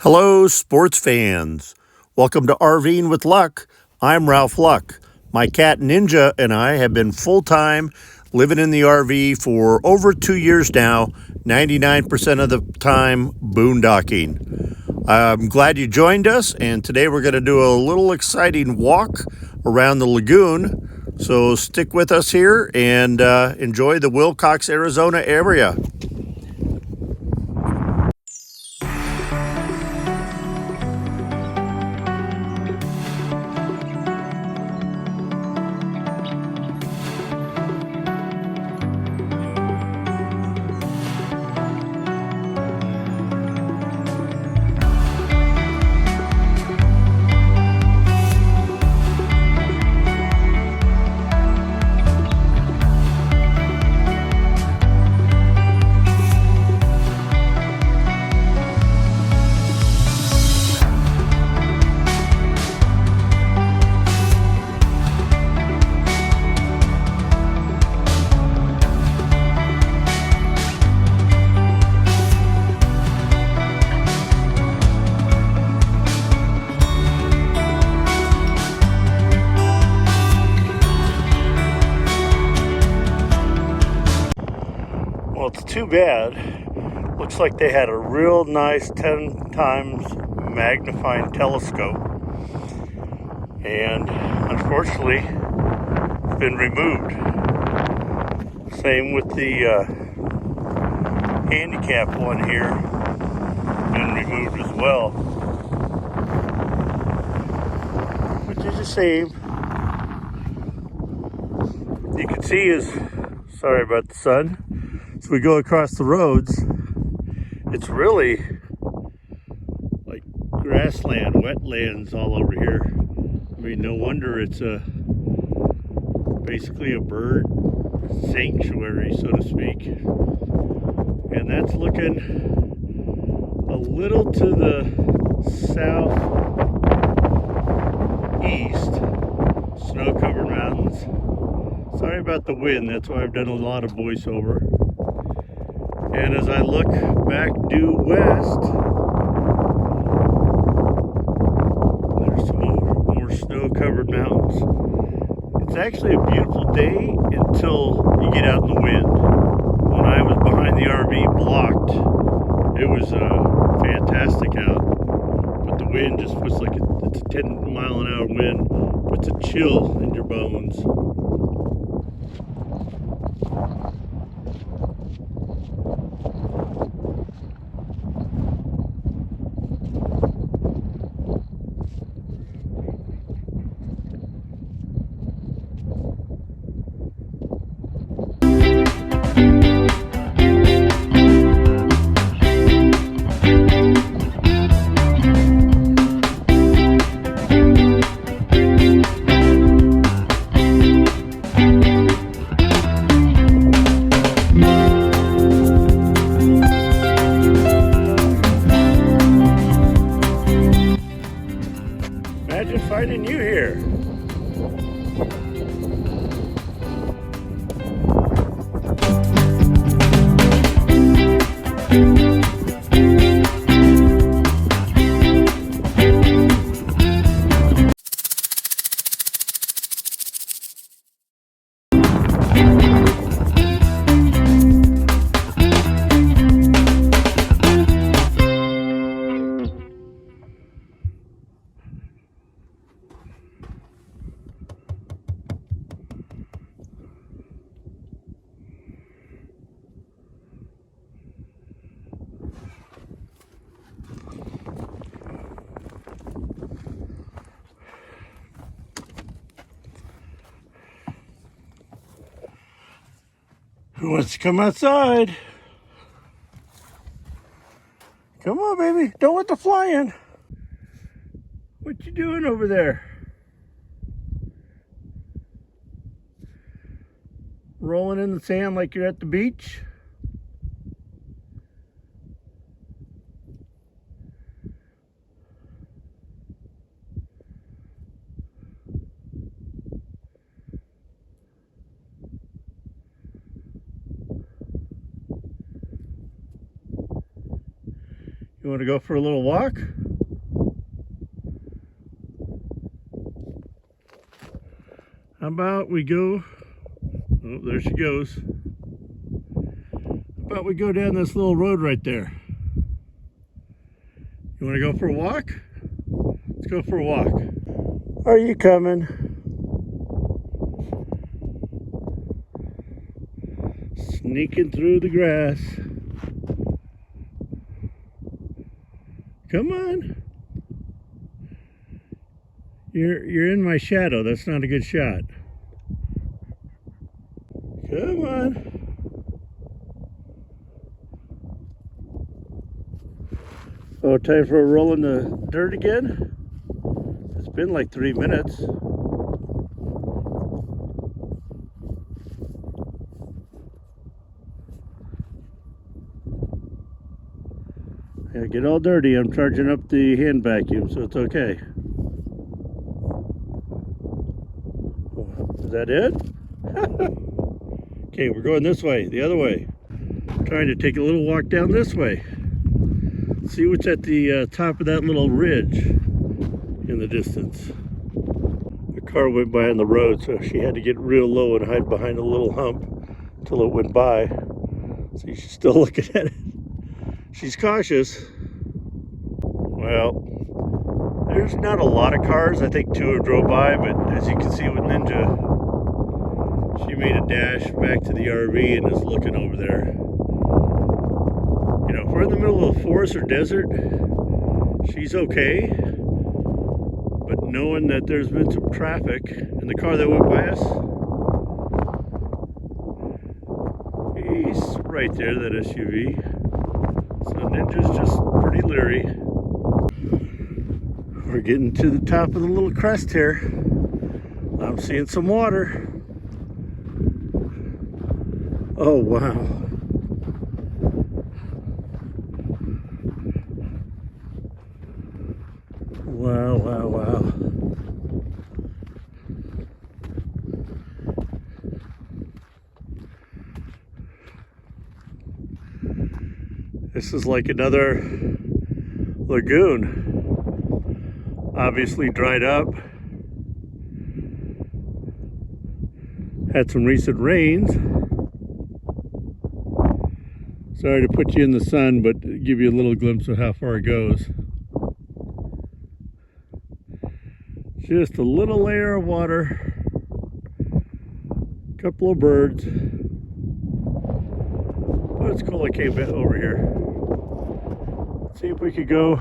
Hello, sports fans. Welcome to RV'ing with Luck. I'm Ralph Luck. My cat Ninja and I have been full-time living in the RV for over 2 years now, 99% of the time boondocking. I'm glad you joined us, and today we're going to do a little exciting walk around the lagoon. So stick with us here and enjoy the Wilcox, Arizona area. Well, it's too bad. Looks like they had a real nice 10 times magnifying telescope, and unfortunately it's been removed. Same with the handicap one here, been removed as well, which is a shame. You can see is, sorry about the sun. So we go across the roads, it's really like grassland, wetlands all over here. I mean, no wonder it's basically a bird sanctuary, so to speak. And that's looking a little to the southeast, snow-covered mountains. Sorry about the wind, that's why I've done a lot of voiceover. And as I look back due west, there's some more snow-covered mountains. It's actually a beautiful day until you get out in the wind. When I was behind the RV blocked, it was fantastic out. But the wind just puts it's a 10-mile-an-hour wind, puts a chill in your bones. Imagine finding you here. Who wants to come outside? Come on, baby. Don't want the flying. What you doing over there? Rolling in the sand like you're at the beach? You You want to go for a little walk? How about we go, oh, there she goes. How about we go down this little road right there? You want to go for a walk? Let's go for a walk. Are you coming? Sneaking through the grass. Come on. You're in my shadow. That's not a good shot. Come on. Oh, time for a roll in the dirt again? It's been like 3 minutes. Yeah, get all dirty. I'm charging up the hand vacuum, so it's okay. Is that it? Okay, we're going this way, the other way. I'm trying to take a little walk down this way. See what's at the top of that little ridge in the distance. The car went by on the road, so she had to get real low and hide behind a little hump until it went by. So she's still looking at it. She's cautious. Well, there's not a lot of cars. I think 2 have drove by, but as you can see with Ninja, she made a dash back to the RV and is looking over there. You know, if we're in the middle of a forest or desert, she's okay. But knowing that there's been some traffic in the car that went by us, he's right there, that SUV. So Ninja's just pretty leery. We're getting to the top of the little crest here. I'm seeing some water. Oh, wow. Wow, wow, wow. This is like another lagoon. Obviously dried up. Had some recent rains. Sorry to put you in the sun, but give you a little glimpse of how far it goes. Just a little layer of water. Couple of birds. But it's cool I came back over here. Let's see if we could go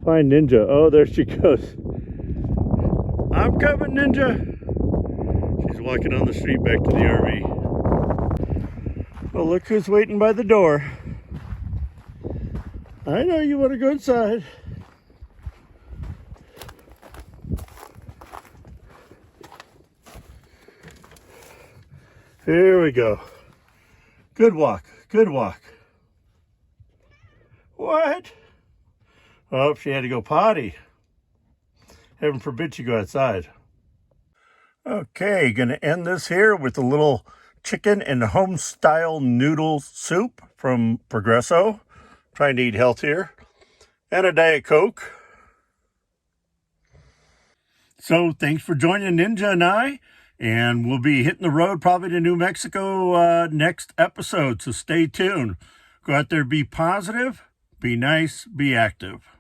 find Ninja. Oh, there she goes. I'm coming, Ninja. She's walking on the street back to the RV. Well, look who's waiting by the door. I know you want to go inside. Here we go. Good walk, good walk. What? Oh, she had to go potty. Heaven forbid she go outside. Okay, gonna end this here with a little chicken and home-style noodle soup from Progresso. Trying to eat healthier. And a Diet Coke. So thanks for joining Ninja and I. And we'll be hitting the road probably to New Mexico next episode. So stay tuned. Go out there, be positive, be nice, be active.